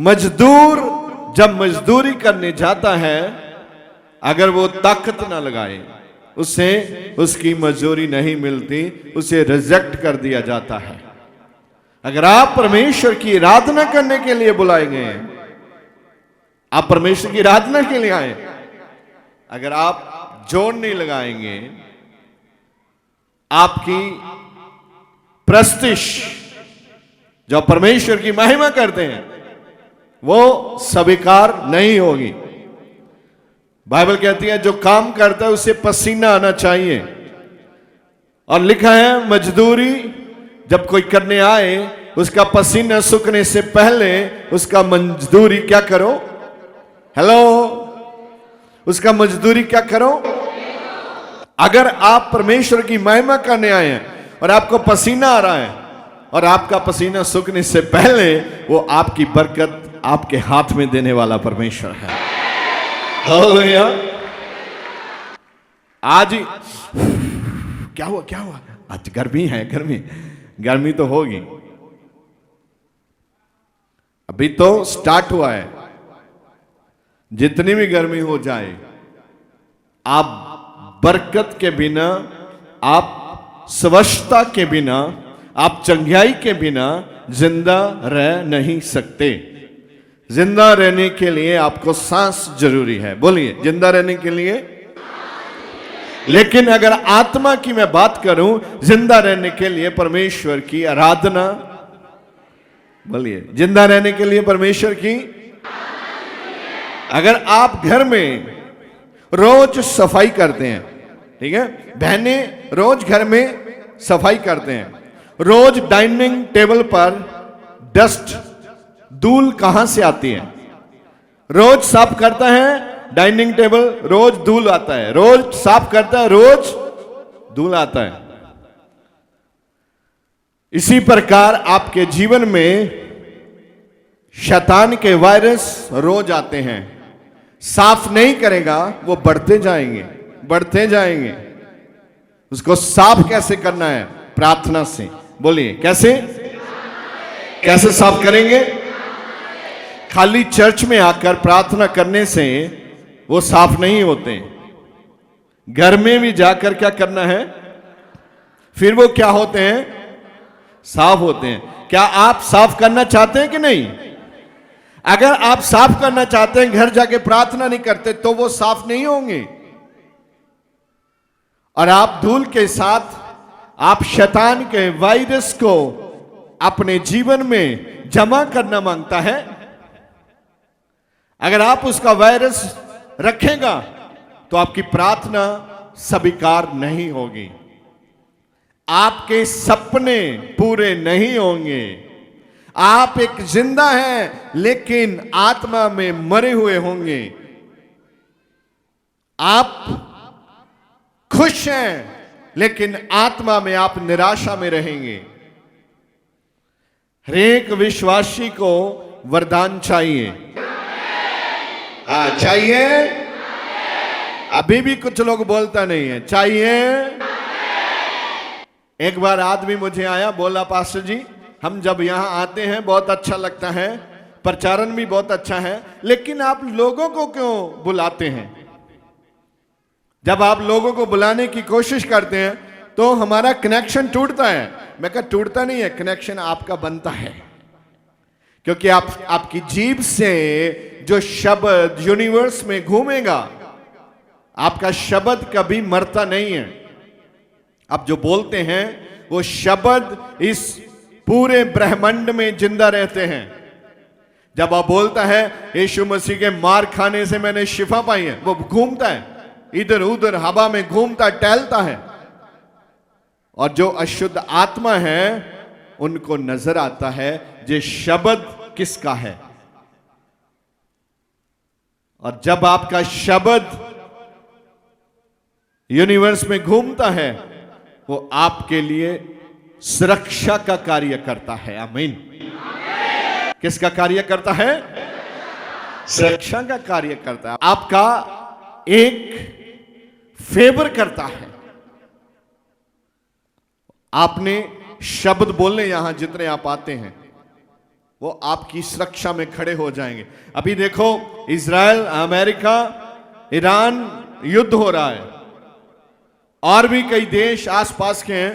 मजदूर जब मजदूरी करने जाता है, अगर वो ताकत ना लगाए, उसे उसकी मजदूरी नहीं मिलती, उसे रिजेक्ट कर दिया जाता है। अगर आप परमेश्वर की आराधना करने के लिए बुलाए गए हैं, आप परमेश्वर की आराधना के लिए आए, अगर आप जोर नहीं लगाएंगे, आपकी प्रस्तिश जो परमेश्वर की महिमा करते हैं वो स्वीकार नहीं होगी। बाइबल कहती है जो काम करता है उसे पसीना आना चाहिए, और लिखा है मजदूरी जब कोई करने आए उसका पसीना सूखने से पहले उसका मजदूरी क्या करो, हेलो, उसका मजदूरी क्या करो। अगर आप परमेश्वर की महिमा करने आए हैं और आपको पसीना आ रहा है और आपका पसीना सूखने से पहले, वो आपकी बरकत आपके हाथ में देने वाला परमेश्वर है। हालेलुया। आज क्या हुआ, क्या हुआ? आज गर्मी है, गर्मी तो होगी, अभी तो स्टार्ट हुआ है। जितनी भी गर्मी हो जाए, आप बरकत के बिना, आप स्वच्छता के बिना, आप चंगाई के बिना जिंदा रह नहीं सकते। जिंदा रहने के लिए आपको सांस जरूरी है। बोलिए, जिंदा रहने के लिए। लेकिन अगर आत्मा की मैं बात करूं, जिंदा रहने के लिए परमेश्वर की आराधना, बोलिए, जिंदा रहने के लिए परमेश्वर की। अगर आप घर में रोज सफाई करते हैं, ठीक है, बहनें रोज घर में सफाई करते हैं, रोज डाइनिंग टेबल पर डस्ट, धूल कहां से आती है? रोज साफ करता है डाइनिंग टेबल, रोज धूल आता है, रोज साफ करता है, रोज धूल आता है। इसी प्रकार आपके जीवन में शैतान के वायरस रोज आते हैं। साफ नहीं करेगा वो बढ़ते जाएंगे, बढ़ते जाएंगे। उसको साफ कैसे करना है? प्रार्थना से। बोलिए, कैसे कैसे साफ करेंगे? खाली चर्च में आकर प्रार्थना करने से वो साफ नहीं होते, घर में भी जाकर क्या करना है, फिर वो क्या होते हैं? साफ होते हैं। क्या आप साफ करना चाहते हैं कि नहीं? अगर आप साफ करना चाहते हैं, घर जाके प्रार्थना नहीं करते, तो वो साफ नहीं होंगे। और आप धूल के साथ आप शैतान के वायरस को अपने जीवन में जमा करना मांगता है। अगर आप उसका वायरस रखेगा तो आपकी प्रार्थना स्वीकार नहीं होगी, आपके सपने पूरे नहीं होंगे। आप एक जिंदा हैं लेकिन आत्मा में मरे हुए होंगे। आप खुश हैं लेकिन आत्मा में आप निराशा में रहेंगे। हरेक विश्वासी को वरदान चाहिए। चाहिए। अभी भी कुछ लोग बोलता नहीं है चाहिए। एक बार आदमी मुझे आया, बोला पास्टर जी हम जब यहां आते हैं बहुत अच्छा लगता है, प्रचारण भी बहुत अच्छा है, लेकिन आप लोगों को क्यों बुलाते हैं? जब आप लोगों को बुलाने की कोशिश करते हैं तो हमारा कनेक्शन टूटता है। मैं कहा टूटता नहीं है, कनेक्शन आपका बनता है, क्योंकि आपकी जीभ से जो शब्द यूनिवर्स में घूमेगा, आपका शब्द कभी मरता नहीं है। आप जो बोलते हैं वो शब्द इस पूरे ब्रह्मांड में जिंदा रहते हैं। जब आप बोलता है यीशु मसीह के मार खाने से मैंने शिफा पाई है, वो घूमता है, इधर उधर हवा में घूमता टहलता है, और जो अशुद्ध आत्मा है उनको नजर आता है ये शब्द किसका है। और जब आपका शब्द यूनिवर्स में घूमता है, वो आपके लिए सुरक्षा का कार्य करता है। आमीन। किसका कार्य करता है? सुरक्षा का कार्य करता है। आपका एक फेवर करता है। आपने शब्द बोलने यहां जितने आप आते हैं, वो आपकी सुरक्षा में खड़े हो जाएंगे। अभी देखो, इजराइल, अमेरिका, ईरान युद्ध हो रहा है, और भी कई देश आसपास के हैं,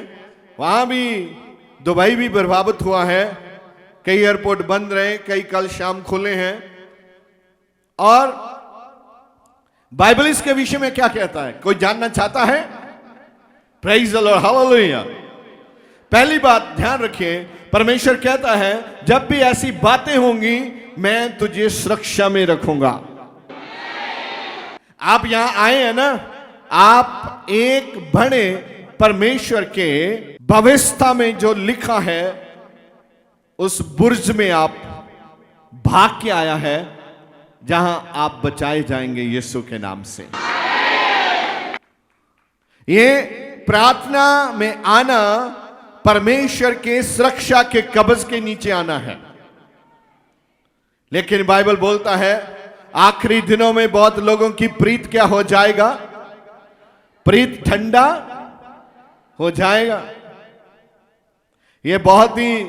वहां भी दुबई भी प्रभावित हुआ है, कई एयरपोर्ट बंद रहे, कई कल शाम खुले हैं। और बाइबल इसके विषय में क्या कहता है, कोई जानना चाहता है? Praise the Lord, hallelujah. पहली बात ध्यान रखिए, परमेश्वर कहता है जब भी ऐसी बातें होंगी मैं तुझे सुरक्षा में रखूंगा। आप यहां आए हैं ना, आप एक बड़े परमेश्वर के भविष्यता में जो लिखा है उस बुर्ज में आप भाग के आया है, जहां आप बचाए जाएंगे यीशु के नाम से। ये प्रार्थना में आना परमेश्वर के सुरक्षा के कब्ज के नीचे आना है। लेकिन बाइबल बोलता है आखिरी दिनों में बहुत लोगों की प्रीत क्या हो जाएगा? प्रीत ठंडा हो जाएगा। यह बहुत ही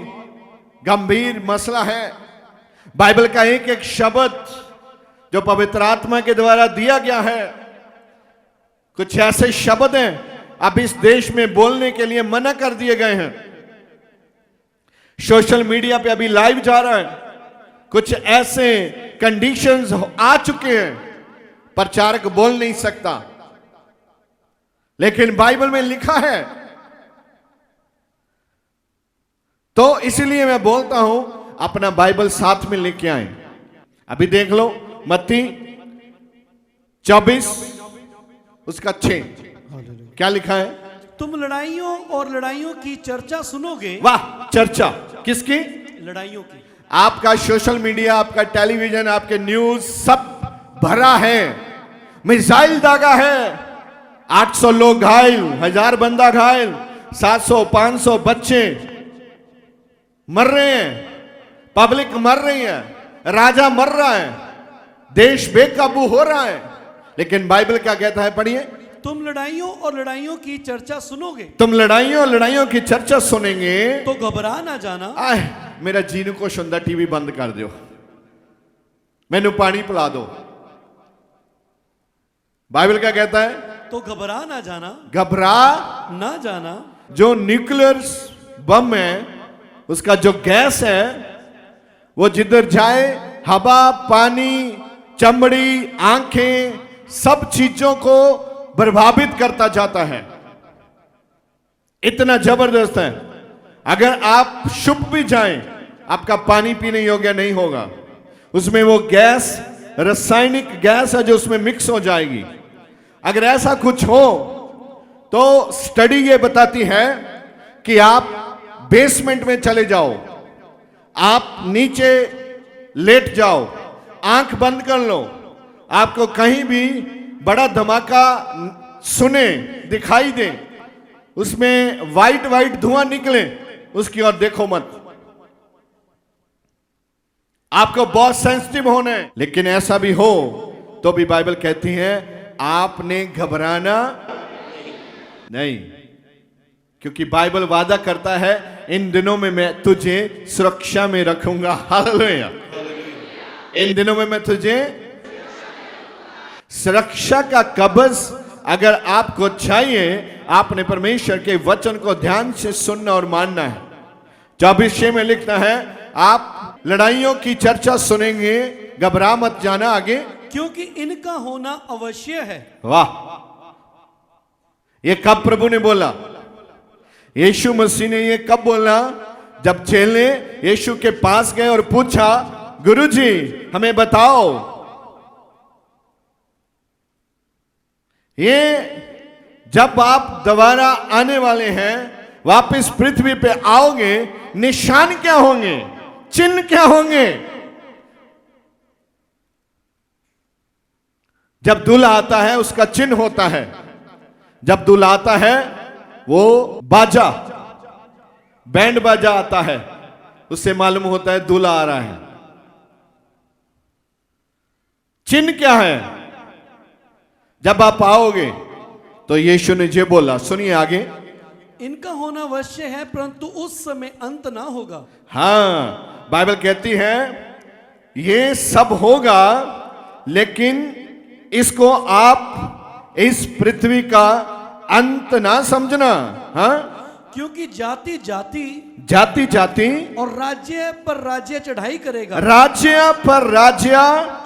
गंभीर मसला है। बाइबल का एक एक शब्द जो पवित्र आत्मा के द्वारा दिया गया है, कुछ ऐसे शब्द हैं अब इस देश में बोलने के लिए मना कर दिए गए हैं। सोशल मीडिया पे अभी लाइव जा रहा है, कुछ ऐसे कंडीशंस आ चुके हैं, प्रचारक बोल नहीं सकता। लेकिन बाइबल में लिखा है, तो इसलिए मैं बोलता हूं अपना बाइबल साथ में लेके आए। अभी देख लो मत्ती 24 उसका 6 क्या लिखा है? तुम लड़ाइयों और लड़ाइयों की चर्चा सुनोगे। वाह, चर्चा किसकी? लड़ाइयों की। आपका सोशल मीडिया, आपका टेलीविजन, आपके न्यूज सब भरा है, मिसाइल दागा है, 800 लोग घायल, 1000 बंदा घायल, 700 500 बच्चे मर रहे हैं, पब्लिक मर रही है, राजा मर रहा है, देश बेकाबू हो रहा है। लेकिन बाइबल क्या कहता है? पढ़िए। तुम लड़ाइयों और लड़ाइयों की चर्चा सुनोगे। तुम लड़ाइयों और लड़ाइयों की चर्चा सुनेंगे तो घबरा ना जाना। आह, मेरा जीनू को सुंदर टीवी बंद कर दो, मैनू पानी पिला दो। बाइबल क्या कहता है? तो घबरा ना जाना। घबरा ना जाना। जो न्यूक्लियर बम है, उसका जो गैस है, वो जिधर जाए हवा, पानी, चमड़ी, आंखें, सब चीजों को प्रभावित करता जाता है। इतना जबरदस्त है। अगर आप शुभ भी जाएं, आपका पानी पीने योग्य नहीं होगा। उसमें वो गैस, रासायनिक गैस है जो उसमें मिक्स हो जाएगी। अगर ऐसा कुछ हो तो स्टडी ये बताती है कि आप बेसमेंट में चले जाओ, आप नीचे लेट जाओ, आंख बंद कर लो, आपको कहीं भी बड़ा धमाका सुने, दिखाई दे, उसमें वाइट वाइट धुआं निकले, उसकी ओर देखो मत। आपको बहुत सेंसिटिव होना है। लेकिन ऐसा भी हो तो भी बाइबल कहती है आपने घबराना नहीं, क्योंकि बाइबल वादा करता है इन दिनों में मैं तुझे सुरक्षा में रखूंगा। हालेलुया। इन दिनों में मैं तुझे सुरक्षा का कब्ज अगर आपको चाहिए, आपने परमेश्वर के वचन को ध्यान से सुनना और मानना है। 24 में लिखता है आप लड़ाइयों की चर्चा सुनेंगे, घबरा मत जाना। आगे, क्योंकि इनका होना अवश्य है। वाह, ये कब प्रभु ने बोला? यीशु मसीह ने ये कब बोला? जब चेले यीशु के पास गए और पूछा, गुरुजी हमें बताओ, ये जब आप दोबारा आने वाले हैं, वापस पृथ्वी पे आओगे, निशान क्या होंगे, चिन्ह क्या होंगे? जब दूल्हा आता है उसका चिन्ह होता है। जब दूल्हा आता है वो बाजा, बैंड बाजा आता है, उससे मालूम होता है दूल्हा आ रहा है। चिन्ह क्या है? जब आप आओगे तो यीशु ने ये बोला, सुनिए आगे, इनका होना अवश्य है परंतु उस समय अंत ना होगा। हाँ, बाइबल कहती है ये सब होगा, लेकिन इसको आप इस पृथ्वी का अंत ना समझना। हाँ, क्योंकि जाति जाति जाति जाति और राज्य पर राज्य चढ़ाई करेगा, राज्य पर राज्य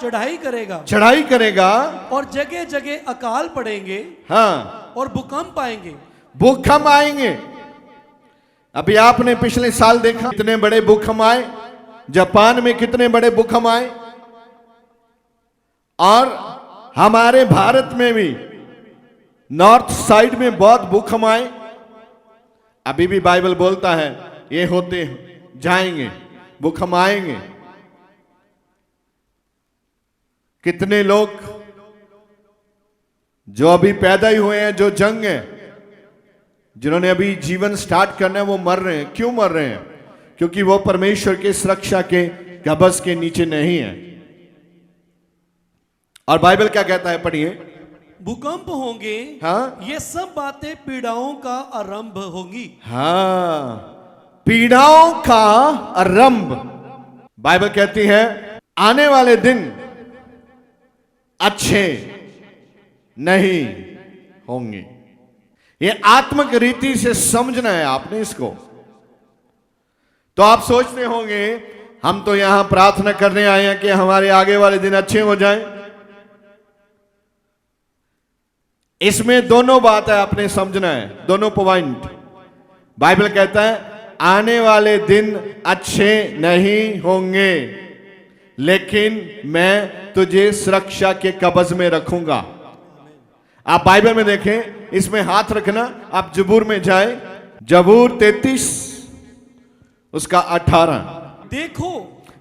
चढ़ाई करेगा, चढ़ाई करेगा, और जगह जगह अकाल पड़ेंगे, हाँ, और भूकंप आएंगे। भूकंप आएंगे। अभी आपने पिछले साल देखा कितने बड़े भूकंप आए, जापान में कितने बड़े भूकंप आए, और हमारे भारत में भी नॉर्थ साइड में बहुत भूकंप आए। अभी भी बाइबल बोलता है ये होते जाएंगे, भूकंप आएंगे। कितने लोग जो अभी पैदा ही हुए हैं, जो जंग है, जिन्होंने अभी जीवन स्टार्ट करना है, वो मर रहे हैं। क्यों मर रहे हैं? क्योंकि वो परमेश्वर के सुरक्षा के कब्ज के नीचे नहीं है। और बाइबल क्या कहता है, पढ़िए। भूकंप होंगे, हाँ, ये सब बातें पीड़ाओं का आरंभ होंगी। हाँ, पीड़ाओं का आरंभ। बाइबल कहती है आने वाले दिन अच्छे नहीं होंगे। ये आत्मिक रीति से समझना है आपने इसको। तो आप सोचते होंगे हम तो यहां प्रार्थना करने आए हैं कि हमारे आगे वाले दिन अच्छे हो जाएं। इसमें दोनों बात है, आपने समझना है, दोनों पॉइंट। बाइबल कहता है आने वाले दिन अच्छे नहीं होंगे, लेकिन मैं तुझे सुरक्षा के कब्ज में रखूंगा। आप बाइबल में देखें, इसमें हाथ रखना। आप जबूर में जाए, जबूर 33 उसका 18। देखो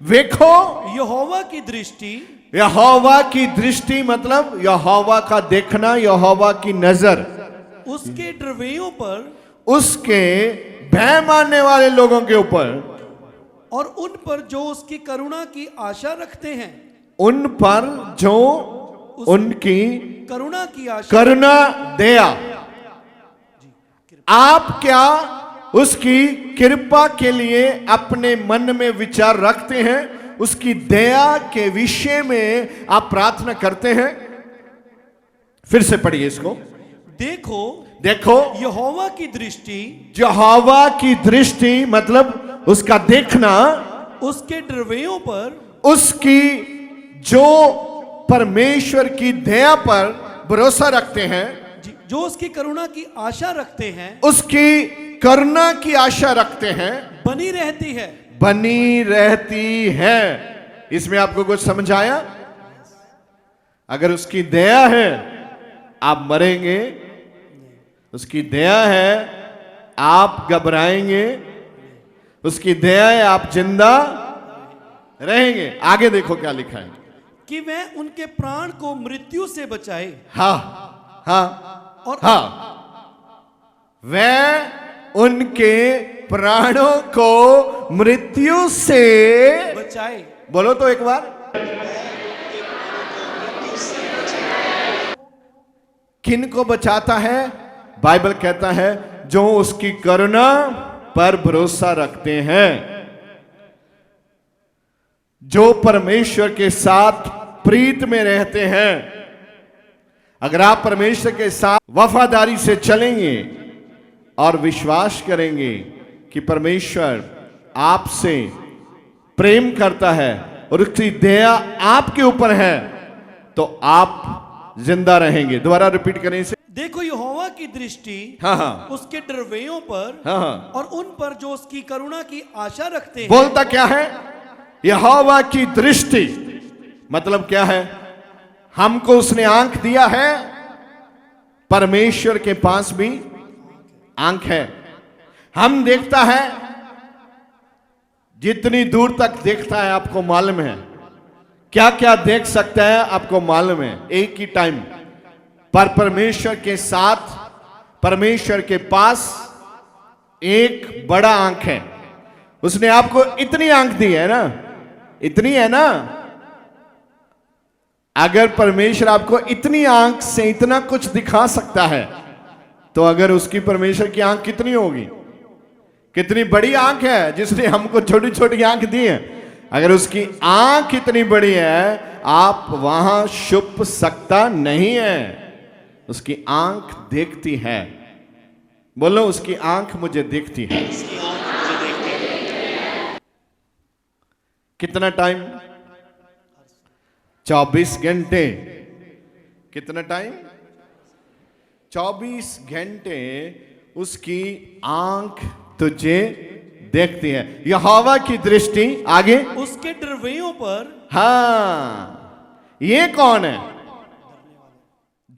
देखो यहोवा की दृष्टि, यहोवा की दृष्टि मतलब यहोवा का देखना, यहोवा की नजर उसके ड्रवेयों पर, उसके भय मानने वाले लोगों के ऊपर, और उन पर जो उसकी करुणा की आशा रखते हैं। उन पर जो उनकी करुणा की आशा, करुणा दया। आप क्या उसकी कृपा के लिए अपने मन में विचार रखते हैं? उसकी दया के विषय में आप प्रार्थना करते हैं? फिर से पढ़िए इसको। देखो देखो यहोवा की दृष्टि, यहोवा की दृष्टि मतलब उसका देखना, उसके ड्रवेयों पर, उसकी जो परमेश्वर की दया पर भरोसा रखते हैं, जो उसकी करुणा की आशा रखते हैं, उसकी करुणा की आशा रखते हैं, बनी रहती है। बनी रहती है। इसमें आपको कुछ समझ आया? अगर उसकी दया है आप मरेंगे, उसकी दया है आप घबराएंगे, उसकी दया है आप जिंदा रहेंगे। आगे देखो क्या लिखा है कि वह उनके प्राण को मृत्यु से बचाए। हाँ हाँ और हाँ, वह उनके प्राणों को मृत्यु से बचाए। बोलो तो एक बार। किन को बचाता है? बाइबल कहता है जो उसकी करुणा पर भरोसा रखते हैं, जो परमेश्वर के साथ प्रीत में रहते हैं। अगर आप परमेश्वर के साथ वफादारी से चलेंगे और विश्वास करेंगे कि परमेश्वर आपसे प्रेम करता है और उसकी दया आपके ऊपर है, तो आप जिंदा रहेंगे। दोबारा रिपीट करें इसे। देखो यहोवा की दृष्टि, हाँ हाँ, उसके ड्रवेयों पर, हाँ हाँ, और उन पर जो उसकी करुणा की आशा रखते हैं। बोलता क्या है? यहोवा की दृष्टि मतलब क्या है? हमको उसने आंख दिया है, परमेश्वर के पास भी आंख है। हम देखता है, जितनी दूर तक देखता है आपको मालूम है, क्या क्या देख सकता है आपको मालूम है एक ही टाइम पर। परमेश्वर के साथ, परमेश्वर के पास एक बड़ा आंख है। उसने आपको इतनी आंख दी है ना, इतनी है ना। अगर परमेश्वर आपको इतनी आंख से इतना कुछ दिखा सकता है, तो अगर उसकी परमेश्वर की आंख कितनी होगी? कितनी बड़ी आंख है जिसने हमको छोटी छोटी आंख दी है। अगर उसकी आंख इतनी बड़ी है, आप वहां छुप सकता नहीं है। उसकी आंख देखती है। बोलो, उसकी आंख मुझे देखती है। कितना टाइम? 24 घंटे। कितना टाइम? 24 घंटे उसकी आंख तुझे देखती है। यहोवा की दृष्टि आगे उसके डरवैयों पर। हाँ, ये कौन है?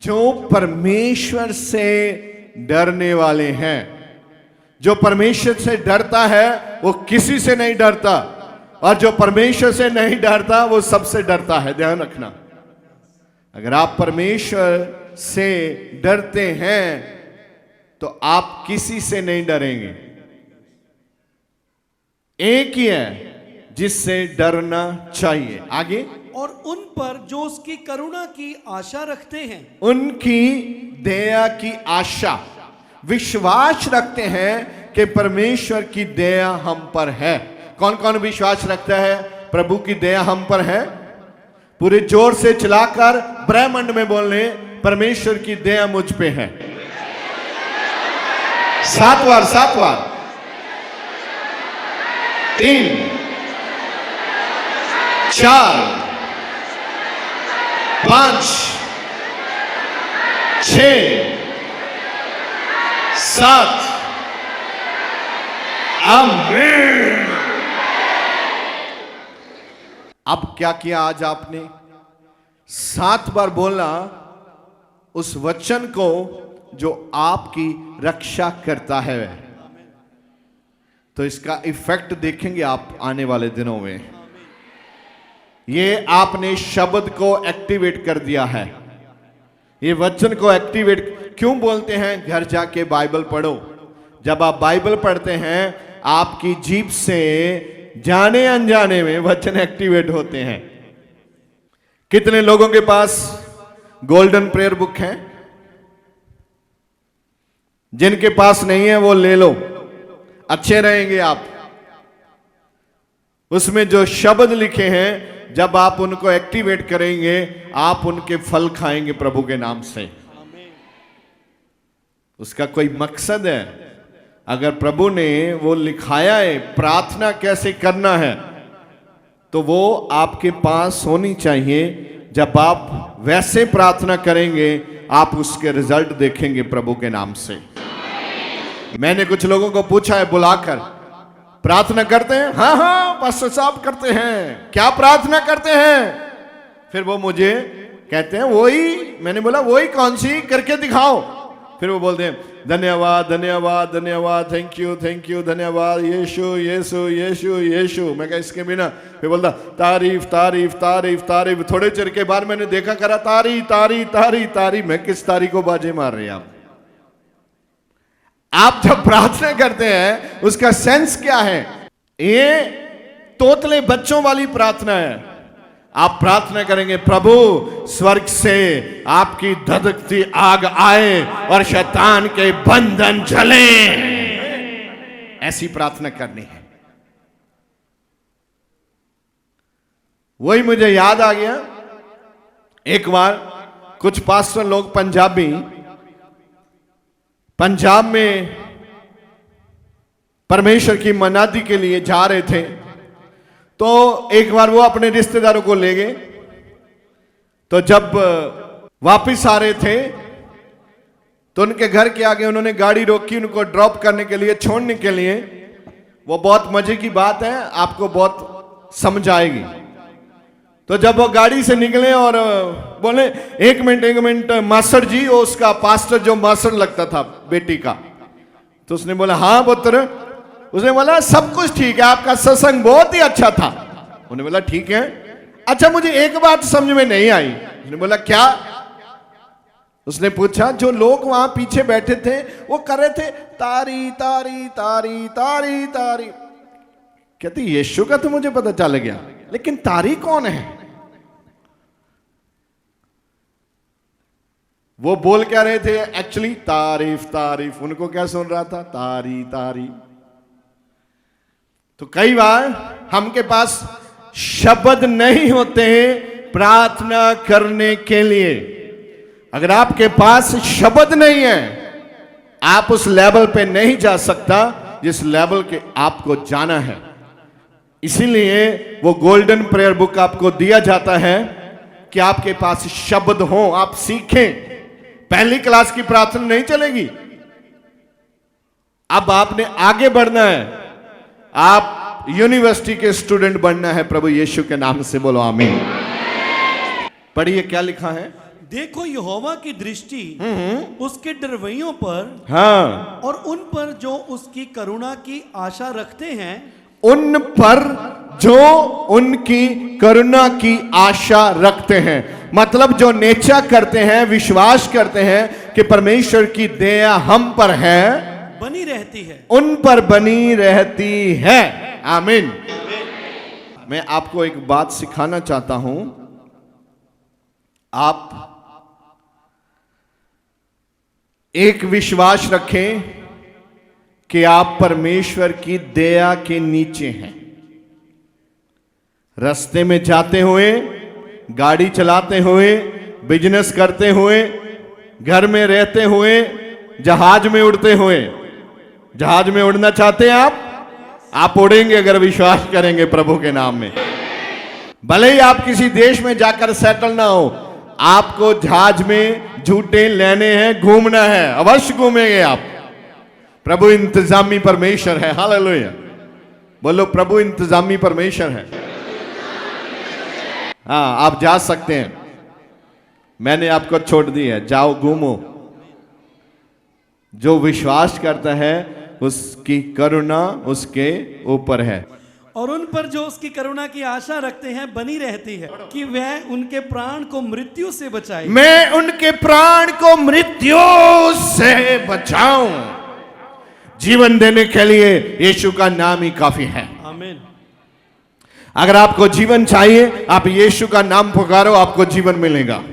जो परमेश्वर से डरने वाले हैं। जो परमेश्वर से डरता है वो किसी से नहीं डरता, और जो परमेश्वर से नहीं डरता वो सबसे डरता है। ध्यान रखना, अगर आप परमेश्वर से डरते हैं तो आप किसी से नहीं डरेंगे। एक ही है जिससे डरना चाहिए। आगे, और उन पर जो उसकी करुणा की आशा रखते हैं। उनकी दया की आशा, विश्वास रखते हैं कि परमेश्वर की दया हम पर है। कौन कौन विश्वास रखता है प्रभु की दया हम पर है? पूरे जोर से चलाकर ब्रह्मांड में बोलने, परमेश्वर की दया मुझ पे है। 7 बार, 7 बार। 3 4 5 6 7। आमीन। अब क्या किया आज आपने? 7 बार बोला उस वचन को जो आपकी रक्षा करता है। तो इसका इफेक्ट देखेंगे आप आने वाले दिनों में। ये आपने शब्द को एक्टिवेट कर दिया है। ये वचन को एक्टिवेट क्यों बोलते हैं? घर जाके बाइबल पढ़ो। जब आप बाइबल पढ़ते हैं, आपकी जीभ से जाने अनजाने में वचन एक्टिवेट होते हैं। कितने लोगों के पास गोल्डन प्रेयर बुक है? जिनके पास नहीं है वो ले लो, अच्छे रहेंगे आप। उसमें जो शब्द लिखे हैं, जब आप उनको एक्टिवेट करेंगे, आप उनके फल खाएंगे प्रभु के नाम से। उसका कोई मकसद है। अगर प्रभु ने वो लिखाया है प्रार्थना कैसे करना है, तो वो आपके पास होनी चाहिए। जब आप वैसे प्रार्थना करेंगे, आप उसके रिजल्ट देखेंगे प्रभु के नाम से। मैंने कुछ लोगों को पूछा है बुलाकर, प्रार्थना करते हैं? हाँ हाँ पास्टर साहब करते हैं। क्या प्रार्थना करते हैं? फिर वो मुझे कहते हैं वही। मैंने बोला वही कौन सी, करके दिखाओ। फिर वो बोलते हैं धन्यवाद धन्यवाद धन्यवाद, थैंक यू थैंक यू, धन्यवाद यीशु यीशु यीशु यीशु। मैं कहा इसके बिना? फिर बोलता तारीफ तारीफ तारीफ तारीफ। थोड़े चर के बाद मैंने देखा करा तारी तारी तारी तारी। मैं किस तारी को बाजे मार रहे हैं आप? आप जब प्रार्थना करते हैं उसका सेंस क्या है? ये तोतले बच्चों वाली प्रार्थना है। आप प्रार्थना करेंगे प्रभु स्वर्ग से आपकी धधकती आग आए और शैतान के बंधन जले। ऐसी प्रार्थना करनी है। वही मुझे याद आ गया, एक बार कुछ पास्टर लोग पंजाब में परमेश्वर की मनादी के लिए जा रहे थे। तो एक बार वो अपने रिश्तेदारों को ले गए। तो जब वापस आ रहे थे तो उनके घर के आगे उन्होंने गाड़ी रोकी, उनको ड्रॉप करने के लिए, छोड़ने के लिए। वो बहुत मजे की बात है, आपको बहुत समझ आएगी। तो जब वो गाड़ी से निकले और बोले एक मिनट मास्टर जी, वो उसका पास्टर जो मास्टर लगता था बेटी का, तो उसने बोला हाँ पुत्र। उसने बोला सब कुछ ठीक है, आपका सत्संग बहुत ही अच्छा था। उन्होंने बोला ठीक है। अच्छा मुझे एक बात समझ में नहीं आई। उसने बोला क्या? उसने पूछा जो लोग वहां पीछे बैठे थे वो कर रहे थे तारी तारी तारी तारी तारी। कहती यीशु का तो मुझे पता चल गया, लेकिन तारी कौन है? वो बोल क्या रहे थे? एक्चुअली तारीफ तारीफ। उनको क्या सुन रहा था? तारी तारी। तो कई बार हमके पास शब्द नहीं होते हैं प्रार्थना करने के लिए। अगर आपके पास शब्द नहीं है, आप उस लेवल पे नहीं जा सकता जिस लेवल के आपको जाना है। इसीलिए वो गोल्डन प्रेयर बुक आपको दिया जाता है कि आपके पास शब्द हो, आप सीखें। पहली क्लास की प्रार्थना नहीं चलेगी, अब आपने आगे बढ़ना है, आप यूनिवर्सिटी के स्टूडेंट बनना है। प्रभु यीशु के नाम से बोलो आमीन। पढ़िए क्या लिखा है। देखो यहोवा की दृष्टि उसके डरवैयों पर, हाँ, और उन पर जो उसकी करुणा की आशा रखते हैं, उन पर जो उनकी करुणा की आशा रखते हैं। मतलब जो नेचा करते हैं, विश्वास करते हैं कि परमेश्वर की दया हम पर है, बनी रहती है, उन पर बनी रहती है। आमीन। मैं आपको एक बात सिखाना चाहता हूं। आप एक विश्वास रखें कि आप परमेश्वर की दया के नीचे हैं। रास्ते में जाते हुए, गाड़ी चलाते हुए, बिजनेस करते हुए, घर में रहते हुए, जहाज में उड़ते हुए। जहाज में उड़ना चाहते हैं आप उड़ेंगे अगर विश्वास करेंगे प्रभु के नाम में। भले ही आप किसी देश में जाकर सेटल ना हो, आपको जहाज में झूठे लेने हैं, घूमना है, अवश्य घूमेंगे आप। प्रभु इंतजामी परमेश्वर है। हालेलुया। बोलो प्रभु इंतजामी परमेश्वर है। हाँ, आप जा सकते हैं, मैंने आपको छोड़ दी है, जाओ घूमो। जो विश्वास करता है उसकी करुणा उसके ऊपर है, और उन पर जो उसकी करुणा की आशा रखते हैं बनी रहती है, कि वह उनके प्राण को मृत्यु से बचाए। मैं उनके प्राण को मृत्यु से बचाऊं। जीवन देने के लिए यीशु का नाम ही काफी है। आमीन। अगर आपको जीवन चाहिए, आप यीशु का नाम पुकारो, आपको जीवन मिलेगा।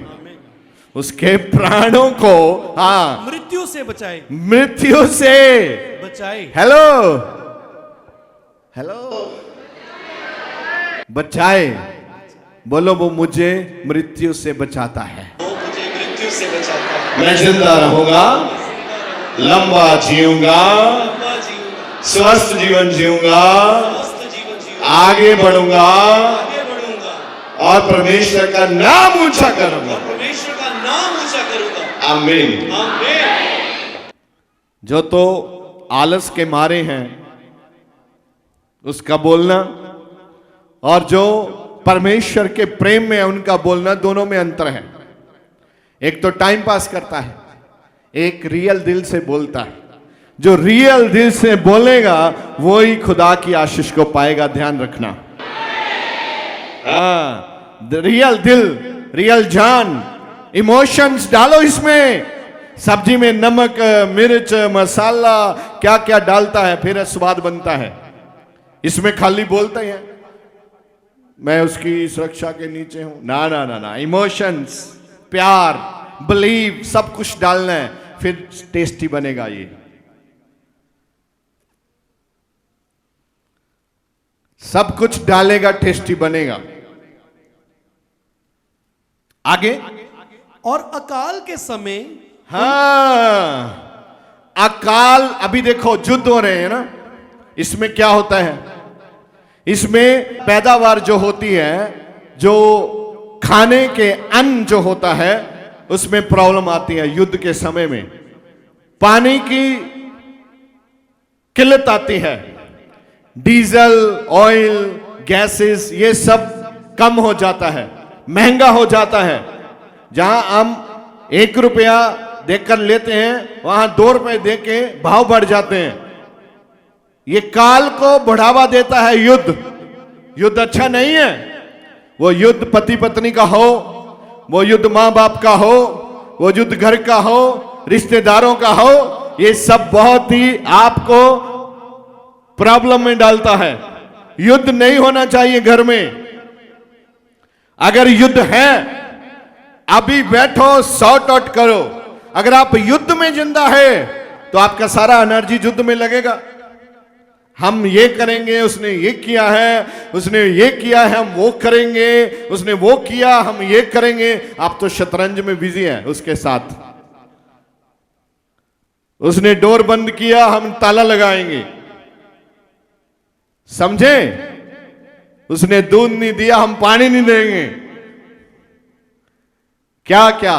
उसके प्राणों को, हाँ, मृत्यु से बचाए, मृत्यु से बचाए। हेलो हेलो, बचाए। बोलो वो मुझे मृत्यु से बचाता है। वो मुझे मृत्यु से बचाता है। मैं जिंदा रहूंगा, लंबा जीऊंगा, स्वस्थ जीवन जीऊंगा, आगे बढ़ूंगा और परमेश्वर का नाम ऊंचा करूंगा। परमेश्वर का नाम ऊंचा करूंगा। आमीन। आमीन। जो तो आलस के मारे हैं उसका बोलना, और जो परमेश्वर के प्रेम में है उनका बोलना, दोनों में अंतर है। एक तो टाइम पास करता है, एक रियल दिल से बोलता है। जो रियल दिल से बोलेगा वो ही खुदा की आशीष को पाएगा। ध्यान रखना। हाँ, रियल दिल, रियल जान, इमोशंस डालो इसमें। सब्जी में नमक, मिर्च, मसाला क्या क्या डालता है, फिर स्वाद बनता है। इसमें खाली बोलते हैं मैं उसकी सुरक्षा के नीचे हूं। ना ना ना ना, इमोशंस, प्यार, बिलीव, सब कुछ डालना है, फिर टेस्टी बनेगा। ये सब कुछ डालेगा, टेस्टी बनेगा। आगे, और अकाल के समय, हाँ, अकाल, अभी देखो युद्ध हो रहे हैं ना, इसमें क्या होता है, इसमें पैदावार जो होती है, जो खाने के अन्न जो होता है, उसमें प्रॉब्लम आती है। युद्ध के समय में पानी की किल्लत आती है, डीजल, ऑयल, गैसेस, ये सब कम हो जाता है, महंगा हो जाता है। जहां हम 1 रुपया देकर लेते हैं, वहां 2 रुपए देके भाव बढ़ जाते हैं। ये काल को बढ़ावा देता है युद्ध। युद्ध अच्छा नहीं है। वो युद्ध पति पत्नी का हो, वो युद्ध मां बाप का हो, वो युद्ध घर का हो, रिश्तेदारों का हो, ये सब बहुत ही आपको प्रॉब्लम में डालता है। युद्ध नहीं होना चाहिए घर में। अगर युद्ध है, अभी बैठो, सॉर्ट आउट करो। अगर आप युद्ध में जिंदा है तो आपका सारा एनर्जी युद्ध में लगेगा। हम ये करेंगे, उसने ये किया है, उसने ये किया है, हम वो करेंगे, उसने वो किया, हम ये करेंगे। आप तो शतरंज में बिजी है उसके साथ। उसने डोर बंद किया, हम ताला लगाएंगे, समझे? उसने दूध नहीं दिया, हम पानी नहीं देंगे। क्या क्या?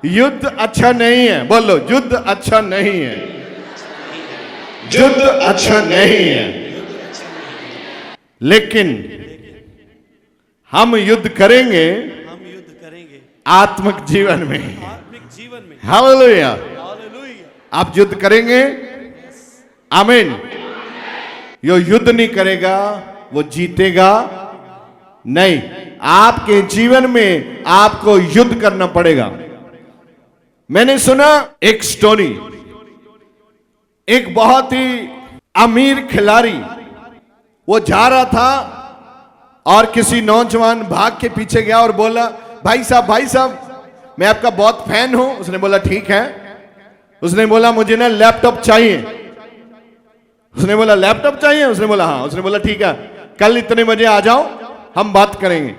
युद्ध अच्छा नहीं है, बोलो युद्ध अच्छा नहीं है, युद्ध अच्छा नहीं है। लेकिन हम युद्ध करेंगे, हम युद्ध करेंगे आत्मिक जीवन में। आत्मिक जीवन में। हालेलुया। हालेलुया। आप युद्ध करेंगे, आमीन। यो युद्ध नहीं करेगा वो जीतेगा नहीं। आपके जीवन में आपको युद्ध करना पड़ेगा। मैंने सुना एक स्टोरी, एक बहुत ही अमीर खिलाड़ी, वो जा रहा था और किसी नौजवान भाग के पीछे गया और बोला, भाई साहब मैं आपका बहुत फैन हूं। उसने बोला ठीक है। उसने बोला मुझे ना लैपटॉप चाहिए। उसने बोला लैपटॉप चाहिए? उसने बोला हाँ। उसने बोला ठीक है, कल इतने बजे आ जाओ, हम बात करेंगे।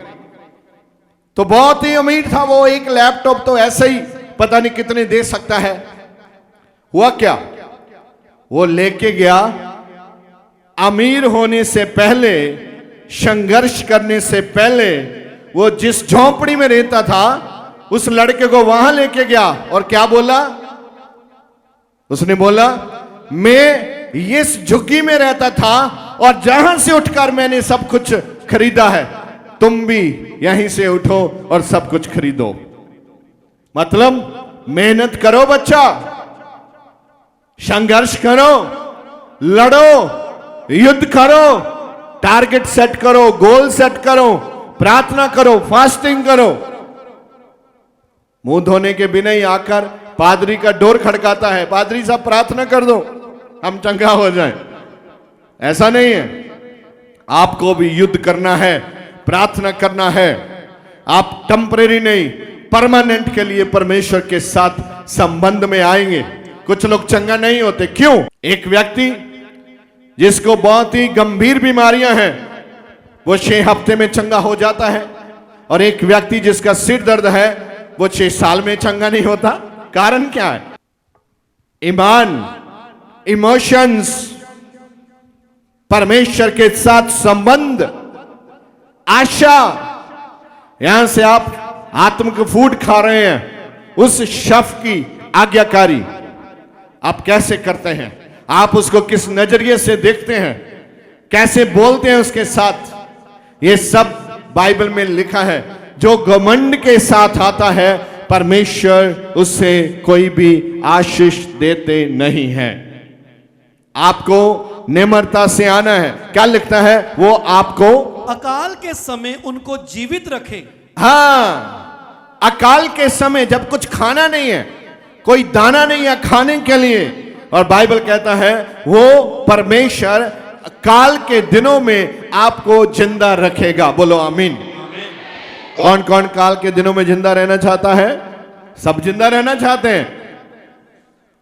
तो बहुत ही अमीर था वो, एक लैपटॉप तो ऐसे ही पता नहीं कितने दे सकता है। हुआ क्या, वो लेके गया। अमीर होने से पहले, संघर्ष करने से पहले, वो जिस झोंपड़ी में रहता था उस लड़के को वहां लेके गया और क्या बोला? उसने बोला मैं इस झुग्गी में रहता था और जहां से उठकर मैंने सब कुछ खरीदा है, तुम भी यहीं से उठो और सब कुछ खरीदो। मतलब मेहनत करो बच्चा, संघर्ष करो, लड़ो, युद्ध करो, टारगेट सेट करो, गोल सेट करो, प्रार्थना करो, फास्टिंग करो। मुंह धोने के बिना ही आकर पादरी का डोर खड़काता है, पादरी साहब प्रार्थना कर दो हम चंगा हो जाएं। ऐसा नहीं है, आपको भी युद्ध करना है, प्रार्थना करना है। आप टेम्परेरी नहीं, परमानेंट के लिए परमेश्वर के साथ संबंध में आएंगे। कुछ लोग चंगा नहीं होते, क्यों? एक व्यक्ति जिसको बहुत ही गंभीर बीमारियां हैं वो 6 हफ्ते में चंगा हो जाता है, और एक व्यक्ति जिसका सिर दर्द है वो 6 साल में चंगा नहीं होता। कारण क्या है? ईमान, इमोशंस, परमेश्वर के साथ संबंध, आशा। यहां से आप आत्मिक फूड खा रहे हैं, उस शेफ की आज्ञाकारी आप कैसे करते हैं? आप उसको किस नजरिए से देखते हैं, कैसे बोलते हैं उसके साथ? ये सब बाइबल में लिखा है। जो घमंड के साथ आता है परमेश्वर उससे कोई भी आशीष देते नहीं है। आपको निम्रता से आना है। क्या लिखता है? वो आपको अकाल के समय उनको जीवित रखे। हाँ, अकाल के समय जब कुछ खाना नहीं है, कोई दाना नहीं है खाने के लिए, और बाइबल कहता है वो परमेश्वर काल के दिनों में आपको जिंदा रखेगा। बोलो आमीन। कौन कौन काल के दिनों में जिंदा रहना चाहता है? सब जिंदा रहना चाहते हैं,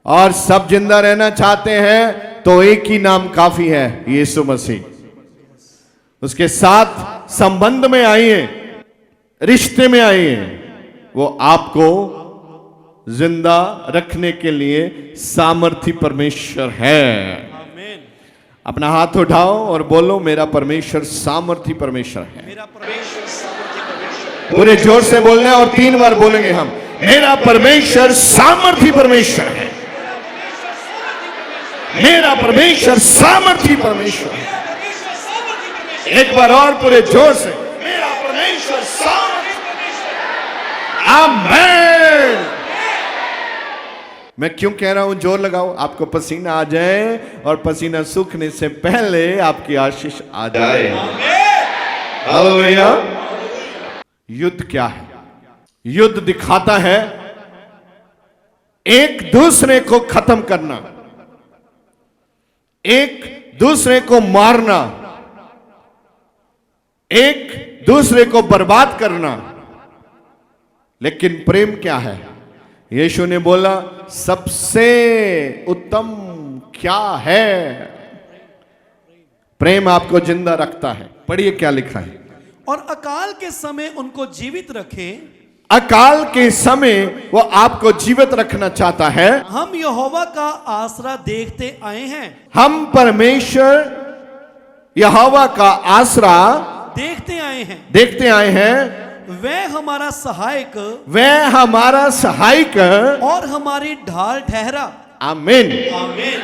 और सब जिंदा रहना चाहते हैं तो एक ही नाम काफी है, यीशु मसीह। उसके साथ संबंध में आइए, रिश्ते में आइए। वो आपको जिंदा रखने के लिए सामर्थी परमेश्वर है। आमीन। अपना हाथ उठाओ और बोलो मेरा परमेश्वर सामर्थी परमेश्वर है। मेरा परमेश्वर सामर्थी परमेश्वर। पूरे जोर से बोलना है और 3 बार बोलेंगे हम, मेरा परमेश्वर सामर्थी परमेश्वर है। मेरा परमेश्वर सामर्थी परमेश्वर है। एक बार और पूरे जोर से, मेरा परमेश्वर सामर्थी परमेश्वर है। आमीन। मैं क्यों कह रहा हूं जोर लगाओ? आपको पसीना आ जाए और पसीना सूखने से पहले आपकी आशीष आ जाए। हालेलुया। युद्ध क्या है? युद्ध दिखाता है एक दूसरे को खत्म करना, एक दूसरे को मारना, एक दूसरे को बर्बाद करना। लेकिन प्रेम क्या है? यीशु ने बोला सबसे उत्तम क्या है? प्रेम आपको जिंदा रखता है। पढ़िए क्या लिखा है। और अकाल के समय उनको जीवित रखे। अकाल के समय वो आपको जीवित रखना चाहता है। हम यहोवा का आसरा देखते आए हैं। हम परमेश्वर यहोवा का आसरा देखते आए हैं। देखते आए हैं। वह हमारा सहायक, वह हमारा सहायक और हमारी ढाल ठहरा। आमीन। आमीन।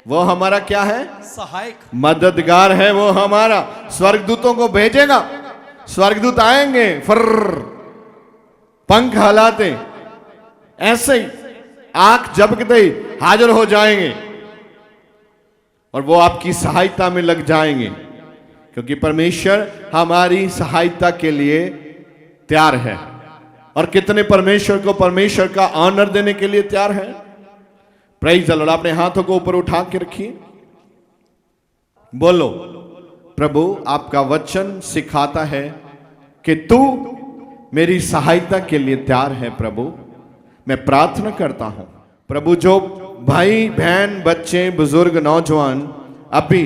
वो हमारा क्या है? सहायक, मददगार है वो हमारा। स्वर्गदूतों को भेजेगा, स्वर्गदूत आएंगे फर पंख हलाते, ऐसे ही आंख झपकते ही हाजिर हो जाएंगे और वो आपकी सहायता में लग जाएंगे, क्योंकि परमेश्वर हमारी सहायता के लिए तैयार है। और कितने परमेश्वर को परमेश्वर का ऑनर देने के लिए तैयार है? Praise the Lord. अपने हाथों को ऊपर उठा के रखिए, बोलो, प्रभु आपका वचन सिखाता है कि तू मेरी सहायता के लिए तैयार है। प्रभु मैं प्रार्थना करता हूं, प्रभु जो भाई बहन बच्चे बुजुर्ग नौजवान अभी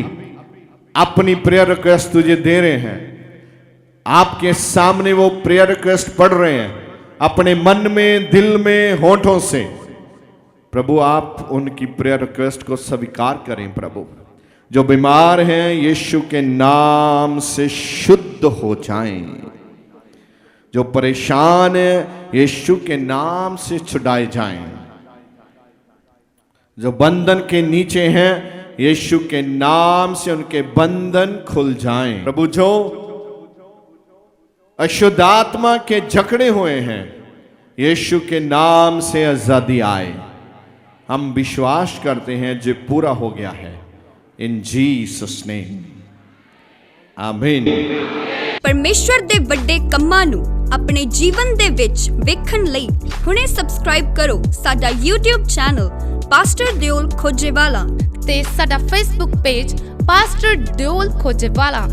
अपनी प्रेयर रिक्वेस्ट तुझे दे रहे हैं, आपके सामने वो प्रेयर रिक्वेस्ट पढ़ रहे हैं अपने मन में, दिल में, होठों से। प्रभु आप उनकी प्रेयर रिक्वेस्ट को स्वीकार करें। प्रभु जो बीमार हैं यीशु के नाम से शुद्ध हो जाएं, जो परेशान है यीशु के नाम से छुड़ाए जाएं, जो बंधन के नीचे हैं यीशु के नाम से उनके बंधन खुल जाएं। प्रभु जो अशुद्ध आत्मा के जकड़े हुए हैं यीशु के नाम से आजादी आए। हम विश्वास करते हैं जो पूरा हो गया है, इन जीसस नेम, आमीन। परमेश्वर ਦੇ ਵੱਡੇ ਕੰਮਾਂ ਨੂੰ ਆਪਣੇ ਜੀਵਨ ਦੇ ਵਿੱਚ ਵੇਖਣ ਲਈ ਹੁਣੇ ਸਬਸਕ੍ਰਾਈਬ ਕਰੋ ਸਾਡਾ YouTube ਚੈਨਲ ਪਾਸਟਰ ਦਿਓਲ ਖੋਜੇਵਾਲਾ ਤੇ ਸਾਡਾ Facebook ਪੇਜ ਪਾਸਟਰ ਦਿਓਲ ਖੋਜੇਵਾਲਾ।